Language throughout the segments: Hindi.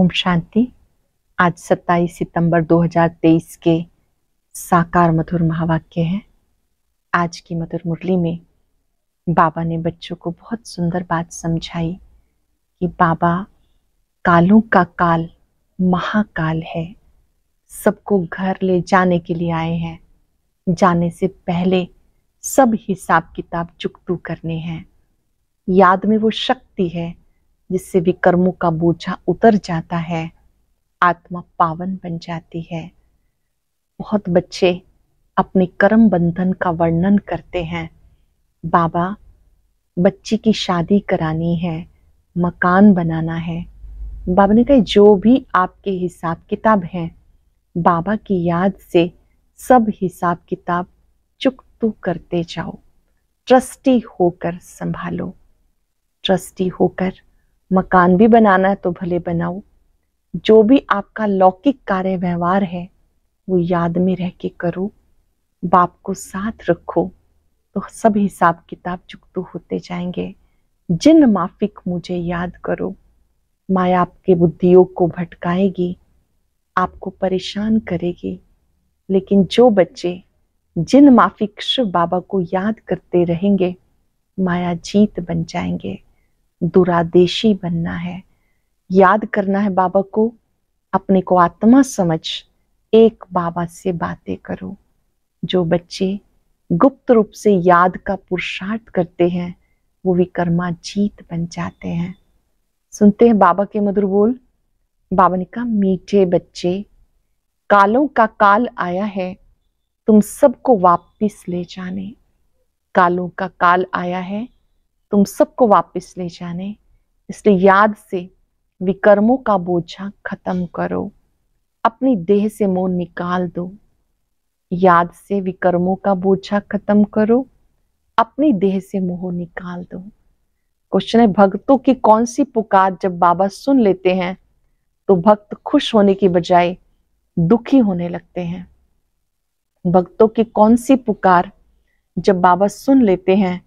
ओम शांति। आज 27 सितंबर 2023 के साकार मधुर महावाक्य हैं। आज की मधुर मुरली में बाबा ने बच्चों को बहुत सुंदर बात समझाई कि बाबा कालों का काल महाकाल है, सबको घर ले जाने के लिए आए हैं। जाने से पहले सब हिसाब किताब चुकतू करने हैं। याद में वो शक्ति है जिससे विकर्मों का बोझा उतर जाता है, आत्मा पावन बन जाती है। बहुत बच्चे अपने कर्म बंधन का वर्णन करते हैं। बाबा, बच्ची की शादी करानी है, मकान बनाना है। बाबा ने कहा जो भी आपके हिसाब किताब हैं, बाबा की याद से सब हिसाब किताब चुकतू करते जाओ। ट्रस्टी होकर संभालो। ट्रस्टी होकर मकान भी बनाना है तो भले बनाओ। जो भी आपका लौकिक कार्य व्यवहार है वो याद में रह के करो। बाप को साथ रखो तो सब हिसाब किताब चुकतू होते जाएंगे। जिन माफिक मुझे याद करो। माया आपके बुद्धियों को भटकाएगी, आपको परेशान करेगी, लेकिन जो बच्चे जिन माफिक शिव बाबा को याद करते रहेंगे, माया जीत बन जाएंगे। दुरादेशी बनना है, याद करना है बाबा को। अपने को आत्मा समझ एक बाबा से बातें करो। जो बच्चे गुप्त रूप से याद का पुरुषार्थ करते हैं वो विकर्मा जीत बन जाते हैं। सुनते हैं बाबा के मधुर बोल। बाबा ने कहा, मीठे बच्चे, कालों का काल आया है, तुम सबको वापिस ले जाने। कालों का काल आया है, तुम सबको वापस ले जाने। इसलिए याद से विकर्मों का बोझा खत्म करो। अपनी देह से मोह निकाल दो। याद से विकर्मों का बोझा खत्म करो, अपनी देह से मोह निकाल दो। क्वेश्चन है, भक्तों की कौन सी पुकार जब बाबा सुन लेते हैं तो भक्त खुश होने की बजाय दुखी होने लगते हैं। भक्तों की कौन सी पुकार जब बाबा सुन लेते हैं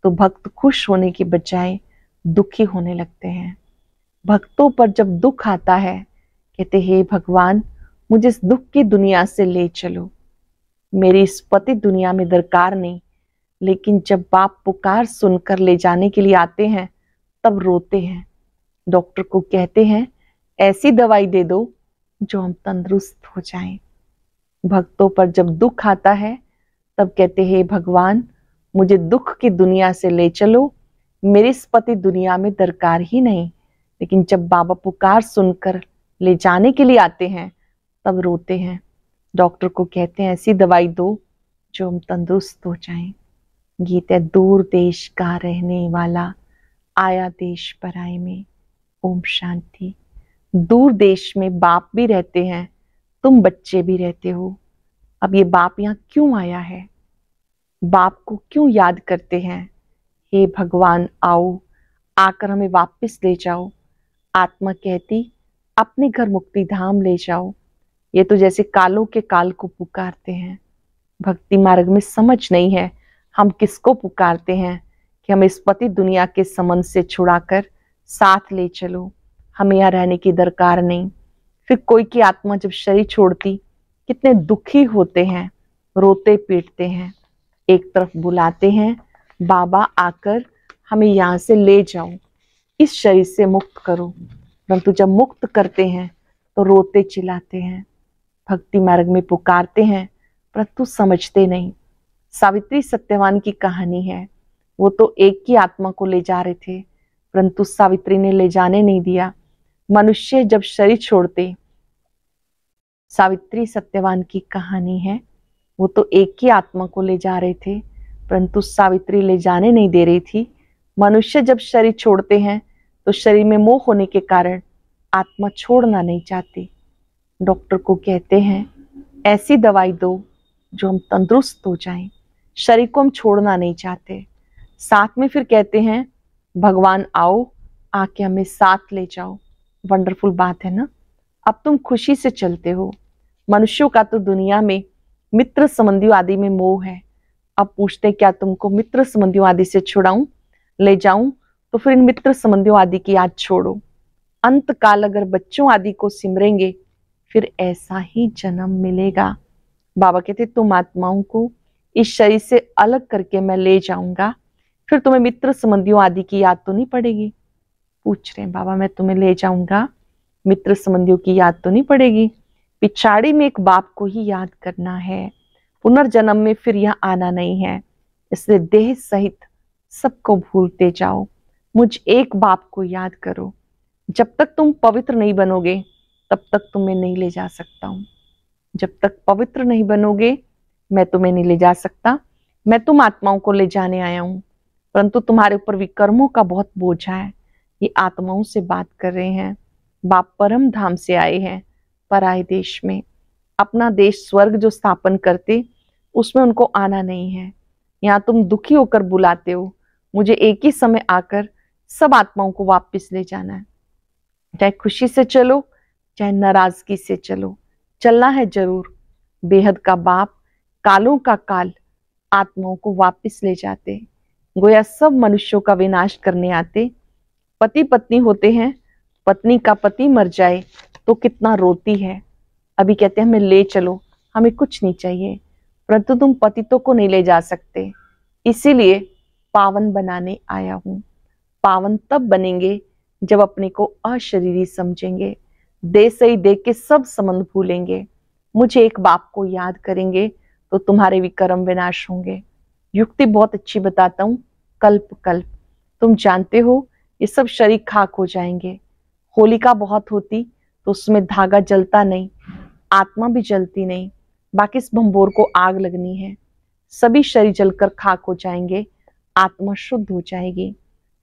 तो भक्त खुश होने की बजाय दुखी होने लगते हैं। भक्तों पर जब दुख आता है कहते, हे भगवान, मुझे इस दुख की दुनिया से ले चलो। मेरी इस पति दुनिया में दरकार नहीं। लेकिन जब बाप पुकार सुनकर ले जाने के लिए आते हैं तब रोते हैं। डॉक्टर को कहते हैं ऐसी दवाई दे दो जो हम तंदुरुस्त हो जाएं। भक्तों पर जब दुख आता है तब कहते, हे भगवान, मुझे दुख की दुनिया से ले चलो। मेरी इस पति दुनिया में दरकार ही नहीं। लेकिन जब बाबा पुकार सुनकर ले जाने के लिए आते हैं तब रोते हैं। डॉक्टर को कहते हैं ऐसी दवाई दो जो हम तंदुरुस्त हो जाएं। गीत है, दूर देश का रहने वाला आया देश पराए में। ओम शांति। दूर देश में बाप भी रहते हैं, तुम बच्चे भी रहते हो। अब ये बाप यहाँ क्यों आया है? बाप को क्यों याद करते हैं? हे भगवान, आओ, आकर हमें वापस ले जाओ। आत्मा कहती, अपने घर मुक्ति धाम ले जाओ। ये तो जैसे कालों के काल को पुकारते हैं। भक्ति मार्ग में समझ नहीं है हम किसको पुकारते हैं कि हमें इस पति दुनिया के समन से छुड़ाकर साथ ले चलो। हमें यहाँ रहने की दरकार नहीं। फिर कोई की आत्मा जब शरीर छोड़ती कितने दुखी होते हैं, रोते पीटते हैं। एक तरफ बुलाते हैं, बाबा आकर हमें यहाँ से ले जाओ, इस शरीर से मुक्त करो। परंतु जब मुक्त करते हैं तो रोते चिल्लाते हैं। भक्ति मार्ग में पुकारते हैं परंतु समझते नहीं। सावित्री सत्यवान की कहानी है। वो तो एक ही आत्मा को ले जा रहे थे परंतु सावित्री ने ले जाने नहीं दिया। मनुष्य जब शरीर छोड़ते, सावित्री सत्यवान की कहानी है, वो तो एक ही आत्मा को ले जा रहे थे परंतु सावित्री ले जाने नहीं दे रही थी। मनुष्य जब शरीर छोड़ते हैं तो शरीर में मोह होने के कारण आत्मा छोड़ना नहीं चाहती। डॉक्टर को कहते हैं ऐसी दवाई दो जो हम तंदुरुस्त हो जाएं। शरीर को हम छोड़ना नहीं चाहते। साथ में फिर कहते हैं भगवान आओ, आके हमें साथ ले जाओ। वंडरफुल बात है ना। अब तुम खुशी से चलते हो। मनुष्यों का तो दुनिया में मित्र संबंधियों आदि में मोह है। अब पूछते क्या तुमको मित्र संबंधियों आदि से छुड़ाऊं, ले जाऊं? तो फिर इन मित्र संबंधियों आदि की याद छोड़ो। अंत काल अगर बच्चों आदि को सिमरेंगे फिर ऐसा ही जन्म मिलेगा। बाबा कहते तुम आत्माओं को इस शरीर से अलग करके मैं ले जाऊंगा, फिर तुम्हें मित्र संबंधियों आदि की याद तो नहीं पड़ेगी। पूछ रहे हैं बाबा मैं तुम्हें ले जाऊंगा, मित्र संबंधियों की याद तो नहीं पड़ेगी। पिछाड़ी में एक बाप को ही याद करना है, पुनर्जन्म में फिर यहाँ आना नहीं है, इसलिए देह सहित सबको भूलते जाओ, मुझ एक बाप को याद करो। जब तक तुम पवित्र नहीं बनोगे तब तक तुम्हें नहीं ले जा सकता हूं। जब तक पवित्र नहीं बनोगे मैं तुम्हें नहीं ले जा सकता। मैं तुम आत्माओं को ले जाने आया हूं, परंतु तुम्हारे ऊपर विकर्मों का बहुत बोझा है। ये आत्माओं से बात कर रहे हैं। बाप परम धाम से आए हैं, पराये देश में। अपना देश स्वर्ग जो स्थापन करते उसमें उनको आना नहीं है। यहाँ तुम दुखी होकर बुलाते हो, मुझे एक ही समय आकर सब आत्माओं को वापस ले जाना है। चाहे खुशी से चलो चाहे नाराजगी से चलो, चलना है जरूर। बेहद का बाप कालों का काल आत्माओं को वापस ले जाते, गोया सब मनुष्यों का विनाश करने आते। पति पत्नी होते हैं, पत्नी का पति मर जाए तो कितना रोती है। अभी कहते हैं हमें ले चलो, हमें कुछ नहीं चाहिए, परंतु तुम पतितों को नहीं ले जा सकते, इसीलिए पावन बनाने आया हूं। पावन तब बनेंगे जब अपने को अशरीरी समझेंगे, देह सही देख के सब संबंध भूलेंगे, मुझे एक बाप को याद करेंगे तो तुम्हारे विकर्म विनाश होंगे। युक्ति बहुत अच्छी बताता हूं, कल्प कल्प। तुम जानते हो ये सब शरीर खाक हो जाएंगे। होलिका बहुत होती तो उसमें धागा जलता नहीं, आत्मा भी जलती नहीं, बाकी इस भंबोर को आग लगनी है। सभी शरीर जलकर खाक हो जाएंगे, आत्मा शुद्ध हो जाएगी।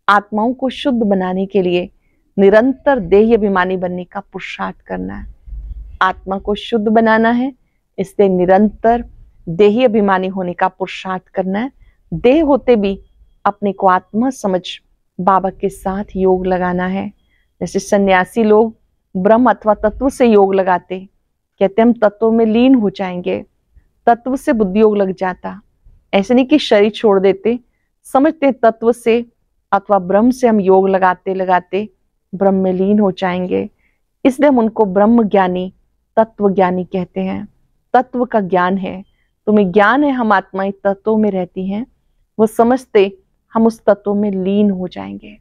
आत्माओं को शुद्ध बनाने के लिए निरंतर देह अभिमानी बनने का पुरुषार्थ करना है। आत्मा को शुद्ध बनाना है, इसलिए निरंतर देही अभिमानी होने का पुरुषार्थ करना है। देह होते भी अपने को आत्मा समझ बाबा के साथ योग लगाना है। जैसे सन्यासी लोग ब्रह्म अथवा तत्व से योग लगाते, कहते हम तत्व में लीन हो जाएंगे, तत्व से बुद्धि योग लग जाता। ऐसे नहीं कि शरीर छोड़ देते, समझते तत्व से अथवा ब्रह्म से हम योग लगाते लगाते ब्रह्म में लीन हो जाएंगे, इसलिए हम उनको ब्रह्म ज्ञानी तत्व ज्ञानी कहते हैं। तत्व का ज्ञान है, तुम्हें ज्ञान है हम आत्माएं तत्वों में रहती हैं, वो समझते हम उस तत्व में लीन हो जाएंगे।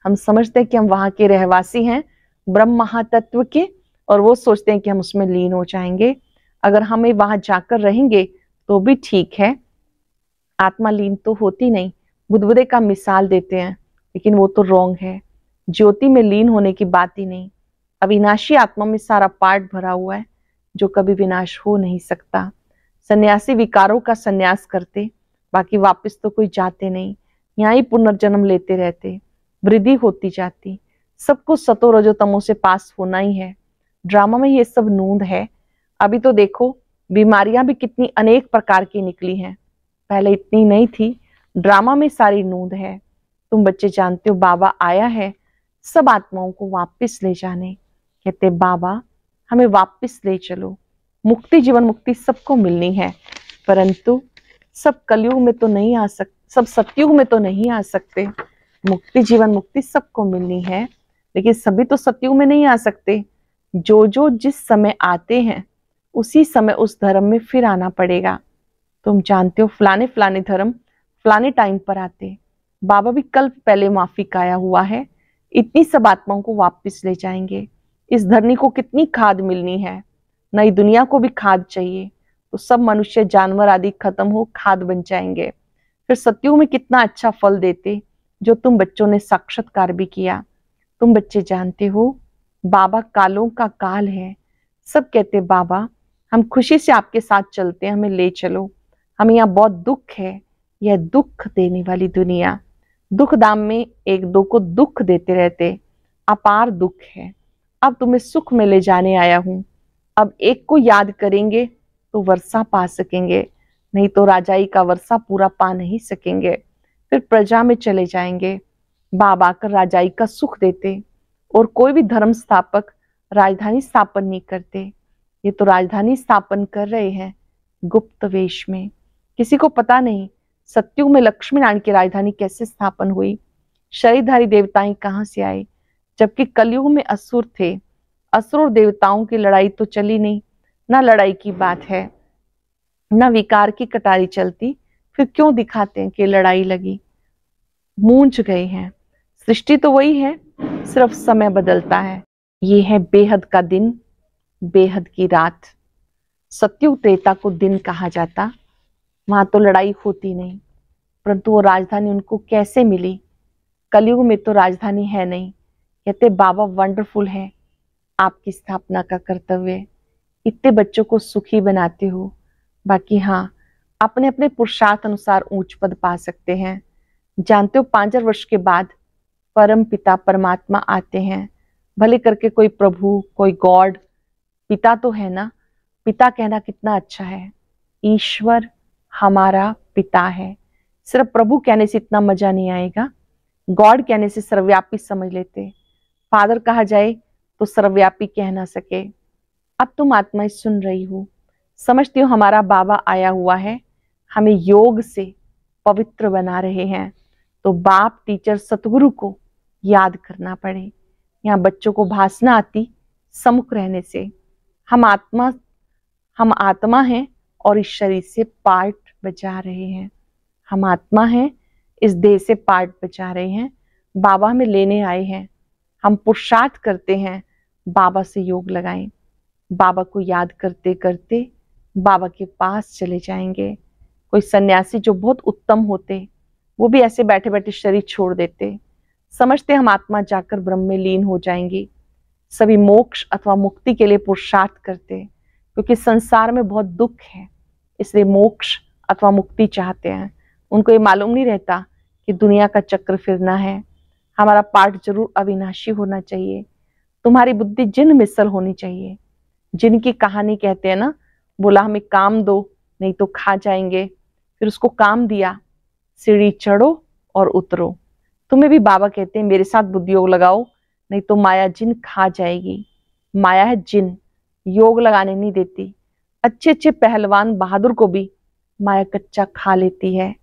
हम समझते हैं कि हम वहां के रहवासी हैं ब्रह्म महातत्व के, और वो सोचते हैं कि हम उसमें लीन हो जाएंगे। अगर हमें वहां जाकर रहेंगे तो भी ठीक है, आत्मा लीन तो होती नहीं। बुद्धबुदे का मिसाल देते हैं, लेकिन वो तो रॉन्ग है। ज्योति में लीन होने की बात ही नहीं। अविनाशी आत्मा में सारा पार्ट भरा हुआ है जो कभी विनाश हो नहीं सकता। सन्यासी विकारों का सन्यास करते, बाकी वापस तो कोई जाते नहीं, यहाँ ही पुनर्जन्म लेते रहते, वृद्धि होती जाती। सबको सतो रजो तमो से पास होना ही है। ड्रामा में ये सब नूंद है। अभी तो देखो बीमारियां भी कितनी अनेक प्रकार की निकली हैं, पहले इतनी नहीं थी। ड्रामा में सारी नूंद है। तुम बच्चे जानते हो बाबा आया है सब आत्माओं को वापस ले जाने। कहते बाबा हमें वापस ले चलो, मुक्ति जीवन मुक्ति सबको मिलनी है, परंतु सब कलयुग में तो नहीं आ सकते, सब सतयुग में तो नहीं आ सकते। मुक्ति जीवन मुक्ति सबको मिलनी है, लेकिन सभी तो सतयुग में नहीं आ सकते। जो जो जिस समय आते हैं उसी समय उस धर्म में फिर आना पड़ेगा। तुम जानते हो फलाने फलाने धर्म फलाने टाइम पर आते। बाबा भी कल्प पहले माफिक आया हुआ है, इतनी सब आत्माओं को वापस ले जाएंगे। इस धरनी को कितनी खाद मिलनी है, नई दुनिया को भी खाद चाहिए, तो सब मनुष्य जानवर आदि खत्म हो खाद बन जाएंगे। फिर सतयुग में कितना अच्छा फल देते, जो तुम बच्चों ने साक्षात्कार भी किया। तुम बच्चे जानते हो बाबा कालों का काल है। सब कहते बाबा हम खुशी से आपके साथ चलते हैं, हमें ले चलो, हमें यहाँ बहुत दुख है। यह दुख देने वाली दुनिया, दुख दाम में एक दो को दुख देते रहते, अपार दुख है। अब तुम्हें सुख में ले जाने आया हूं। अब एक को याद करेंगे तो वर्षा पा सकेंगे, नहीं तो राजाई का वर्षा पूरा पा नहीं सकेंगे। फिर प्रजा में चले जाएंगे। बाबा आकर राजाई का सुख देते, और कोई भी धर्म स्थापक राजधानी स्थापन नहीं करते। ये तो राजधानी स्थापन कर रहे हैं गुप्त वेश में, किसी को पता नहीं। सतयुग में लक्ष्मी नारायण की राजधानी कैसे स्थापन हुई, शरीरधारी देवताएं कहाँ से आए, जबकि कलयुग में असुर थे। असुर और देवताओं की लड़ाई तो चली नहीं, ना लड़ाई की बात है, ना विकार की कटारी चलती, फिर क्यों दिखाते हैं कि लड़ाई लगी। मूंझ गए हैं। सृष्टि तो वही है, सिर्फ समय बदलता है। ये है बेहद का दिन, बेहद की रात। सत्युग त्रेता को दिन कहा जाता, वहां तो लड़ाई होती नहीं, परंतु वो राजधानी उनको कैसे मिली। कलयुग में तो राजधानी है नहीं। कहते बाबा वंडरफुल है, आपकी स्थापना का कर्तव्य, इतने बच्चों को सुखी बनाते हो। बाकी हाँ, अपने अपने पुरुषार्थ अनुसार ऊंच पद पा सकते हैं। जानते हो 5,000 वर्ष के बाद परम पिता परमात्मा आते हैं। भले करके कोई प्रभु, कोई गॉड, पिता तो है ना। पिता कहना कितना अच्छा है। ईश्वर हमारा पिता है। सिर्फ प्रभु कहने से इतना मजा नहीं आएगा, गॉड कहने से सर्वव्यापी समझ लेते। फादर कहा जाए तो सर्वव्यापी कह ना सके। अब तुम आत्माएं सुन रही हो, समझती हो हमारा बाबा आया हुआ है, हमें योग से पवित्र बना रहे हैं। तो बाप, टीचर, सतगुरु को याद करना पड़े। यहाँ बच्चों को भाषण आती सम्मुख रहने से। हम आत्मा हैं और इस शरीर से पार्ट बजा रहे हैं। हम आत्मा हैं, इस देह से पार्ट बजा रहे हैं। बाबा हमें लेने आए हैं। हम पुरुषार्थ करते हैं, बाबा से योग लगाएं। बाबा को याद करते करते बाबा के पास चले जाएंगे। कोई सन्यासी जो बहुत उत्तम होते, वो भी ऐसे बैठे बैठे शरीर छोड़ देते, समझते हम आत्मा जाकर ब्रह्म में लीन हो जाएंगी। सभी मोक्ष अथवा मुक्ति के लिए पुरुषार्थ करते, क्योंकि संसार में बहुत दुख है, इसलिए मोक्ष अथवा मुक्ति चाहते हैं। उनको ये मालूम नहीं रहता कि दुनिया का चक्र फिरना है। हमारा पाठ जरूर अविनाशी होना चाहिए। तुम्हारी बुद्धि जिन मिसल होनी चाहिए। जिनकी कहानी कहते हैं ना, बोला हमें काम दो नहीं तो खा जाएंगे, फिर उसको काम दिया, सीढ़ी चढ़ो और उतरो। तुम्हें भी बाबा कहते हैं मेरे साथ बुद्धि योग लगाओ, नहीं तो माया जिन खा जाएगी। माया है जिन, योग लगाने नहीं देती। अच्छे अच्छे पहलवान बहादुर को भी माया कच्चा खा लेती है।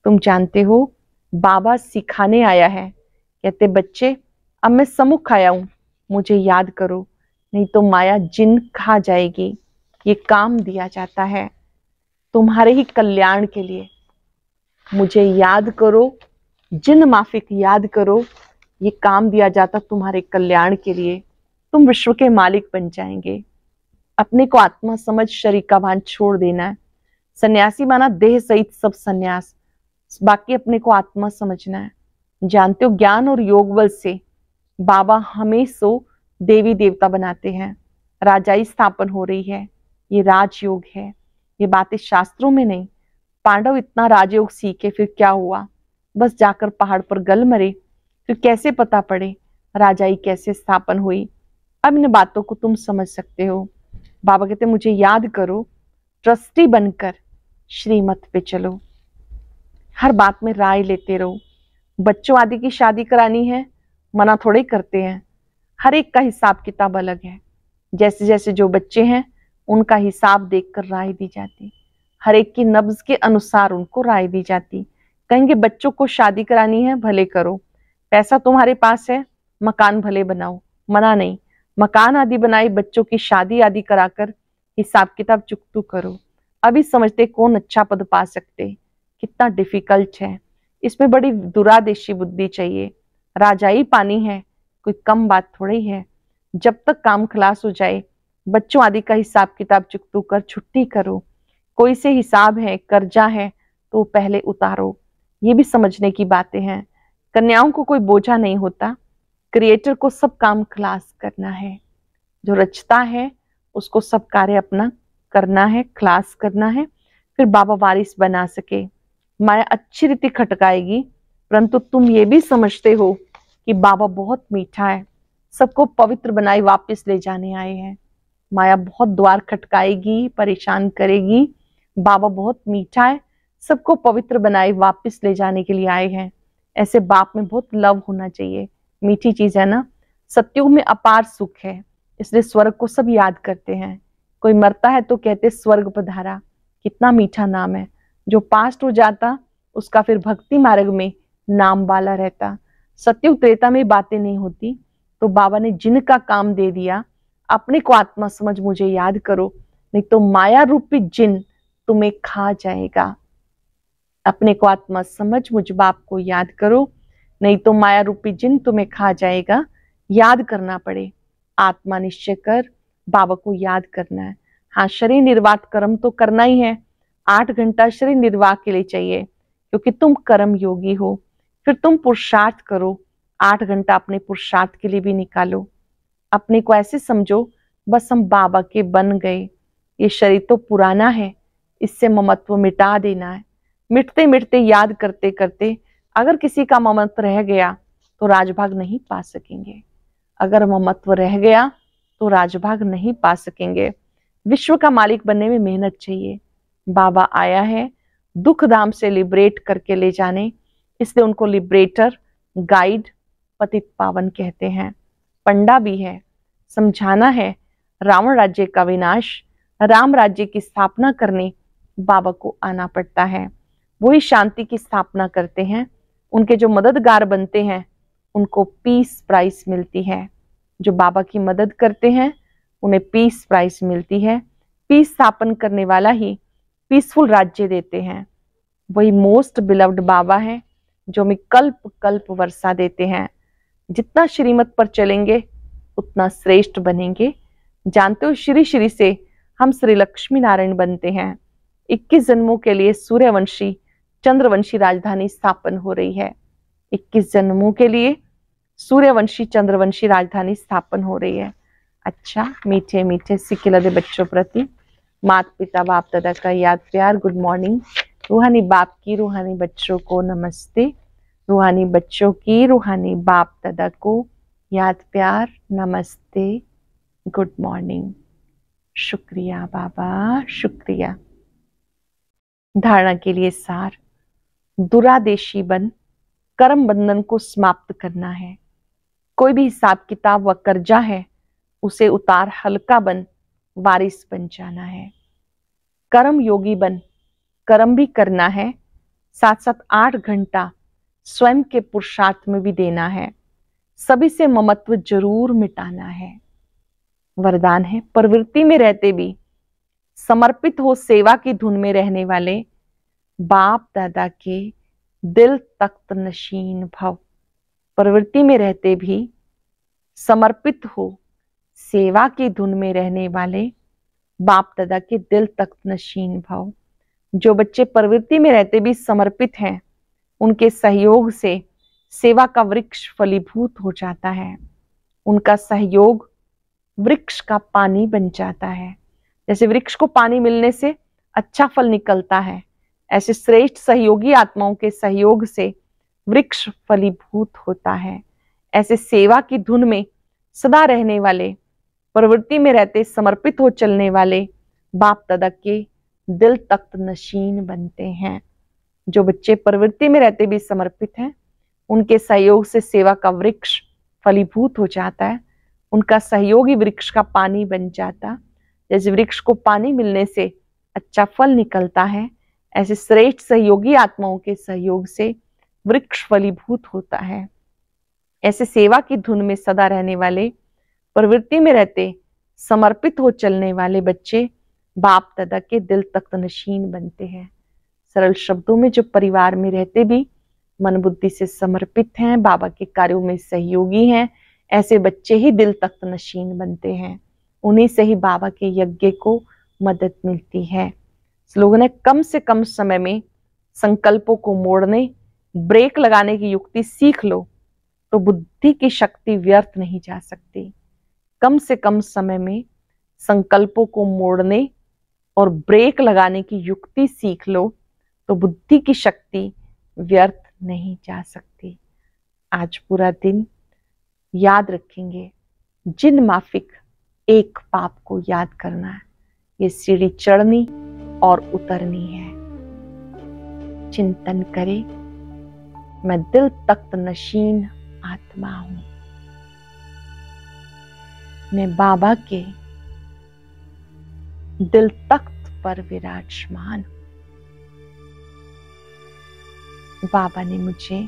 तुम जानते हो बाबा सिखाने आया है। कहते बच्चे अब मैं सम्मुख आया हूं, मुझे याद करो, नहीं तो माया जिन खा जाएगी। ये काम दिया जाता है तुम्हारे ही कल्याण के लिए। मुझे याद करो, जिन माफिक याद करो। ये काम दिया जाता तुम्हारे कल्याण के लिए। तुम विश्व के मालिक बन जाएंगे। अपने को आत्मा समझ शरीर का भान छोड़ देना है। सन्यासी माना देह सहित सब सन्यास, बाकी अपने को आत्मा समझना है। जानते हो ज्ञान और योग बल से बाबा हमें सो देवी देवता बनाते हैं। राजाई स्थापन हो रही है, ये राजयोग है। ये बातें शास्त्रों में नहीं। पांडव इतना राजयोग सीखे, फिर क्या हुआ? बस जाकर पहाड़ पर गल मरे। फिर कैसे पता पड़े राजाई कैसे स्थापन हुई? अब इन बातों को तुम समझ सकते हो। बाबा कहते मुझे याद करो, ट्रस्टी बनकर श्रीमत पे चलो। हर बात में राय लेते रहो। बच्चों आदि की शादी करानी है, मना थोड़े करते हैं। हर एक का हिसाब किताब अलग है। जैसे जैसे जो बच्चे हैं उनका हिसाब देखकर राय दी जाती। हर एक की नब्ज के अनुसार उनको राय दी जाती। कहेंगे बच्चों को शादी करानी है, भले करो, पैसा तुम्हारे पास है, मकान भले बनाओ, मना नहीं। मकान आदि बनाई, बच्चों की शादी आदि कराकर हिसाब किताब चुकतू करो। अभी समझते कौन अच्छा पद पा सकते। कितना डिफिकल्ट है। इसमें बड़ी दुरादेशी बुद्धि चाहिए। राजाई पानी है, कोई कम बात थोड़ी है। जब तक काम खलास हो जाए, बच्चों आदि का हिसाब किताब चुकतू कर छुट्टी करो। कोई से हिसाब है, कर्जा है तो पहले उतारो। ये भी समझने की बातें हैं। कन्याओं को कोई बोझा नहीं होता। क्रिएटर को सब काम खलास करना है। जो रचता है उसको सब कार्य अपना करना है, खलास करना है, फिर बाबा वारिस बना सके। माया अच्छी रीति खटकाएगी, परंतु तुम ये भी समझते हो कि बाबा बहुत मीठा है, सबको पवित्र बनाए वापस ले जाने आए हैं। माया बहुत द्वार खटकाएगी, परेशान करेगी। बाबा बहुत मीठा है, सबको पवित्र बनाए वापस ले जाने के लिए आए हैं। ऐसे बाप में बहुत लव होना चाहिए। मीठी चीज है ना। सत्युग में अपार सुख है, इसलिए स्वर्ग को सब याद करते हैं। कोई मरता है तो कहते स्वर्ग पधारा, कितना मीठा नाम है। जो पास्ट हो जाता उसका फिर भक्ति मार्ग में नाम वाला रहता। सत्युग त्रेता में बातें नहीं होती। तो बाबा ने जिन का काम दे दिया, अपने को आत्मा समझ मुझे याद करो, नहीं तो माया रूपी जिन तुम्हें खा जाएगा। अपने को आत्मा समझ मुझ बाप को याद करो, नहीं तो माया रूपी जिन तुम्हें खा जाएगा। याद करना पड़े, आत्मा निश्चय कर बाबा को याद करना है। हाँ, शरीर निर्वाह कर्म तो करना ही है। 8 घंटा शरीर निर्वाह के लिए चाहिए, क्योंकि तुम कर्म योगी हो। फिर तुम पुरुषार्थ करो, 8 घंटा अपने पुरुषार्थ के लिए भी निकालो। अपने को ऐसे समझो बस हम बाबा के बन गए, ये शरीर तो पुराना है, इससे ममत्व मिटा देना है। मिटते मिटते याद करते करते अगर किसी का ममत्व रह गया तो राजभाग नहीं पा सकेंगे। अगर ममत्व रह गया तो राजभाग नहीं पा सकेंगे। विश्व का मालिक बनने में मेहनत चाहिए। बाबा आया है दुख धाम से लिबरेट करके ले जाने, इसलिए उनको लिबरेटर, गाइड, पतित पावन कहते हैं। पंडा भी है, समझाना है रावण राज्य का विनाश, राम राज्य की स्थापना करने बाबा को आना पड़ता है। वही शांति की स्थापना करते हैं। उनके जो मददगार बनते हैं उनको पीस प्राइज मिलती है। जो बाबा की मदद करते हैं उन्हें पीस प्राइज मिलती है। पीस स्थापन करने वाला ही पीसफुल राज्य देते हैं। वही मोस्ट बिलव्ड बाबा है जो हमें कल्प कल्प वर्षा देते हैं। जितना श्रीमत पर चलेंगे उतना श्रेष्ठ बनेंगे। जानते हो, श्री श्री से हम श्री लक्ष्मी नारायण बनते हैं। 21 जन्मों के लिए सूर्यवंशी चंद्रवंशी राजधानी स्थापन हो रही है। 21 जन्मों के लिए सूर्यवंशी चंद्रवंशी राजधानी स्थापन हो रही है। अच्छा, मीठे मीठे सिकिलदे बच्चों प्रति माता पिता बाप दादा का याद प्यार, गुड मॉर्निंग। रूहानी बाप की रूहानी बच्चों को नमस्ते। रूहानी बच्चों की रूहानी बाप दादा को याद प्यार, नमस्ते, गुड मॉर्निंग। शुक्रिया बाबा, शुक्रिया। धारणा के लिए सार, दुरादेशी बन कर्म बंधन को समाप्त करना है। कोई भी हिसाब किताब व कर्जा है उसे उतार, हल्का बन वारिस बन जाना है। कर्म योगी बन, कर्म भी करना है, साथ साथ 8 घंटा स्वयं के पुरुषार्थ में भी देना है। सभी से ममत्व जरूर मिटाना है। वरदान है, प्रवृत्ति में रहते भी समर्पित हो सेवा की धुन में रहने वाले बाप दादा के दिल तख्त नशीन भव। प्रवृत्ति में रहते भी समर्पित हो सेवा की धुन में रहने वाले बाप दादा के दिल तख्त नशीन भव। जो बच्चे प्रवृत्ति में रहते भी समर्पित हैं, उनके सहयोग से सेवा का वृक्ष फलीभूत हो जाता है। उनका सहयोग वृक्ष का पानी बन जाता है। जैसे वृक्ष को पानी मिलने से अच्छा फल निकलता है, ऐसे श्रेष्ठ सहयोगी आत्माओं के सहयोग से वृक्ष फलीभूत होता है। ऐसे सेवा की धुन में सदा रहने वाले, प्रवृत्ति में रहते समर्पित हो चलने वाले बाप दादा के दिल तख्त नशीन बनते हैं। जो बच्चे प्रवृत्ति में रहते भी समर्पित हैं, उनके सहयोग से सेवा का वृक्ष फलीभूत हो जाता है। उनका सहयोगी वृक्ष का पानी बन जाता। जैसे वृक्ष को पानी मिलने से अच्छा फल निकलता है, ऐसे श्रेष्ठ सहयोगी आत्माओं के सहयोग से वृक्ष फलीभूत होता है। ऐसे सेवा की धुन में सदा रहने वाले, प्रवृत्ति में रहते समर्पित हो चलने वाले बच्चे बाप दादा के दिल तख्त नशीन बनते हैं। सरल शब्दों में, जो परिवार में रहते भी मन बुद्धि से समर्पित हैं, बाबा के कार्यों में सहयोगी हैं, ऐसे बच्चे ही दिल तख्त नशीन बनते हैं। उन्हीं से ही बाबा के यज्ञ को मदद मिलती है। स्लोगन है, कम से कम समय में संकल्पों को मोड़ने, ब्रेक लगाने की युक्ति सीख लो तो बुद्धि की शक्ति व्यर्थ नहीं जा सकती। कम से कम समय में संकल्पों को मोड़ने और ब्रेक लगाने की युक्ति सीख लो तो बुद्धि की शक्ति व्यर्थ नहीं जा सकती। आज पूरा दिन याद रखेंगे, जिन माफिक एक पाप को याद करना है। ये सीढ़ी चढ़नी और उतरनी है। चिंतन करें, मैं दिल तख्त नशीन आत्मा हूं। मैं बाबा के दिल तख्त पर विराजमान हूं। बाबा ने मुझे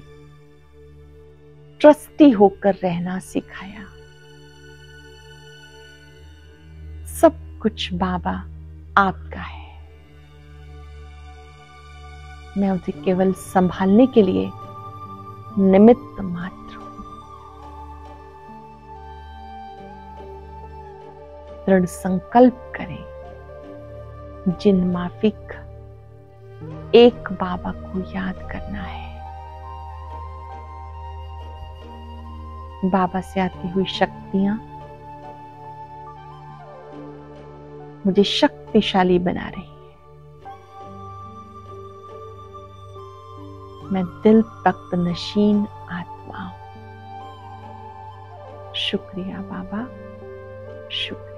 ट्रस्टी होकर रहना सिखाया। कुछ बाबा आपका है। मैं उसे केवल संभालने के लिए निमित्त मात्र हूं। दृढ़ संकल्प करें, जिन माफिक एक बाबा को याद करना है। बाबा से आती हुई शक्तियां मुझे शक्तिशाली बना रही है। मैं दिल तख्त नशीन आत्मा हूं। शुक्रिया बाबा, शुक्रिया।